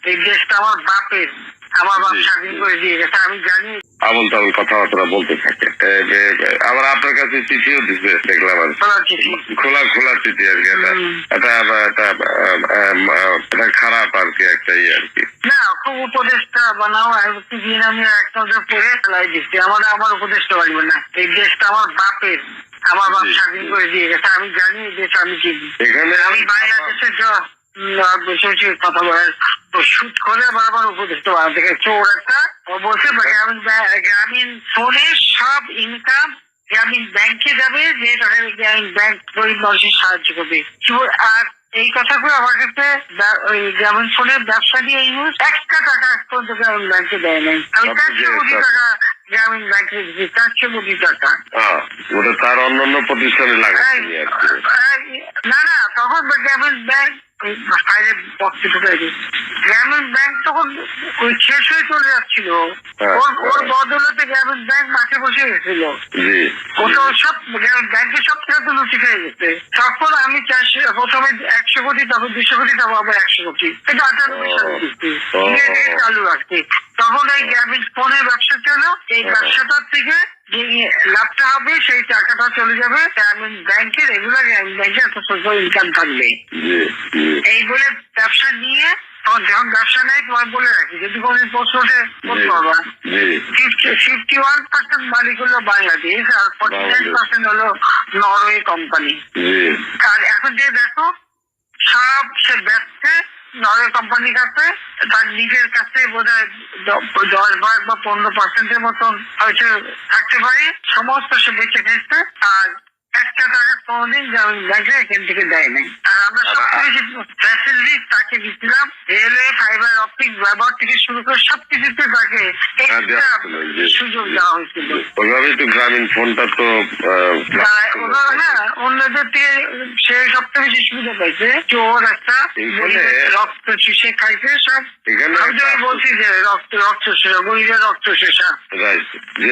এই দেশটা আমার বাপের, আমার বাপ স্বাধীন করে দিয়ে গেছে, আমি জানি। আবল তাবল কথাবার্তা বলতে থাকে। আবার আপনার কাছে চিঠিও দিচ্ছে দেখলাম, খোলা খোলা চিঠি আর কি। এটা খারাপ আর কি, একটা ইয়ে আর কি। না, খুব উপদেশটা বানাও, দিন আমি একটা পরে ফেলাই দিচ্ছি। আমার উপদেশটা বাড়বে না। এই দেশটা আমার বাপের, আমার বাপ স্বাধীন করে দিয়ে গেছে, আমি জানি এই দেশ আমি চিনি। এখানে আমি বাংলাদেশের কথা বলার সুদ করে আমার উপদেশটা বানাতে চোর একটা বলছে গ্রামীণ ফোনে সব ইনকাম গ্রামীণ ব্যাংকে যাবে, যে টাকা গ্রামীণ ব্যাংক গরিব মানুষের সাহায্য করবে। আর এই কথাগুলো আমার কাছে ওই গ্রামীণ ফোনের ব্যবসা দিয়ে ইউজ একটা টাকা পর্যন্ত গ্রামীণ ব্যাংকে দেয় নাই। আমি 400 কোটি টাকা গ্রামীণ ব্যাংকে দিচ্ছি, 400 কোটি টাকা। ওটা তার অন্যান্য প্রতিষ্ঠানে লাগাচ্ছি। না না, তখন গ্রামীণ ব্যাংক বাইরে বক্সে ঢুকাই দিই। গ্রামীণ ব্যাংক তখন ওই শেষ হয়ে চলে যাচ্ছিল, ওর বদলতে গ্রামীণ ব্যাংক মাঠে বসে গেছিল। ও তো সব ব্যাংকের সব থেকে তো লুচি খেয়ে গেছে। তখন আমি প্রথমে 100 কোটি, তারপর 200 কোটি, তারপর আবার 100 কোটি, এটা 98 সালে দিচ্ছি চালু রাখছি। তখন এই গ্রামীণ ফোনের ব্যবসা ছিল, এই ব্যবসাটার থেকে যে লাভটা হবে সেই টাকাটা চলে যাবে গ্রামীণ ব্যাংকে, রেগুলার গ্রামীণ ব্যাংকে একটা সোশ্যাল ইনকাম থাকবে। এই বলে ব্যবসা নিয়ে যখন ব্যবসা নেয় তোমার বলে রাখি, যদি কোনদিন প্রশ্ন ওঠে করতে পারবা। 51% মালিক হলো বাংলাদেশ, আর 49% হলো নরওয়ে কোম্পানি। আর এখন যে দেখো সব সে ব্যবসা নরওয়ে কোম্পানির কাছে, তার নিজের কাছে বোধ হয় 10 বা 15% মতন হয়তো থাকতে পারে, সমস্ত সে বেঁচে খেয়েছে। আর একটা টাকা কোনদিন গ্রামীণ ব্যাংকে এখান থেকে দেয় নাই। আর আমরা সবকিছু ফ্যাসিলিটি তাকে দিচ্ছিলাম, রেলওয়ে, ফাইবার অপটিক ব্যবহার থেকে শুরু করে সবকিছুতে তাকে সুযোগ দেওয়া হয়েছিল। ওইভাবেই তো গ্রামীণ ফোনটা তো অন্যদের থেকে সে সবচেয়ে বেশি সুবিধা পাইছে। চোর একটা রক্ত চুষে খাইছে সব। আমি বলছি যে রক্ত শেষা, গরিবের রক্ত শেষা। যে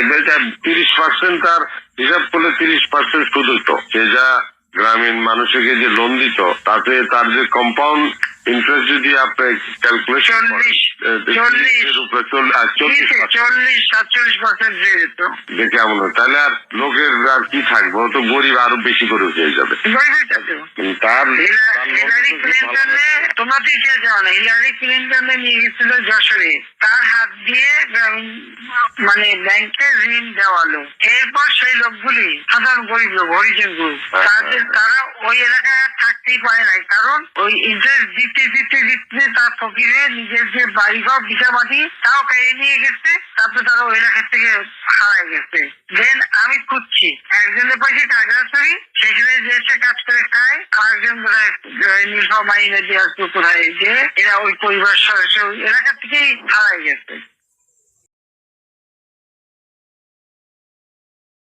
30% তার হিসাব করলে 30% সুদ হইতো। সে যা গ্রামীণ মানুষকে যে লোন দিত, তাতে তার যে কম্পাউন্ড ইন্টারেস্ট যদি আপনি ক্যালকুলেশন 40-47% দেখে এমন হয়, তাহলে আর লোকের আর কি থাকবে, ও তো গরিব আরো বেশি করে হয়ে যাবে। তার তোমাদের ইতিহাস জানো না, হিলারি ক্লিন্টনে নিয়ে গেছিল যশোরে, তার হাত দিয়ে মানে ব্যাংকে ঋণ দেওয়ালো। এরপর সেই লোকগুলি সাধারণ গরিব লোক, হরিজন গ্রুপ, তারা ওই এলাকায় থাকতেই পারে নাই, কারণ ওই ইন্টারেস্ট দিতে দিতে দিতে তার ফকিরে নিজের যে বাড়িঘর ভিটামাটি তাও কেড়ে নিয়ে গেছে। তারপরে তারা ওই এলাকা থেকে হারাই গেছে। দেন আমি খুঁজছি একজনের পাশে খাগড়াছড়ি, সেখানে যে এসে কাজ করে খায়, আরেকজন নীলফামারী নদী আসতো কোথায়, যে এরা ওই পরিবার সদস্য এলাকা থেকেই হারাই গেছে।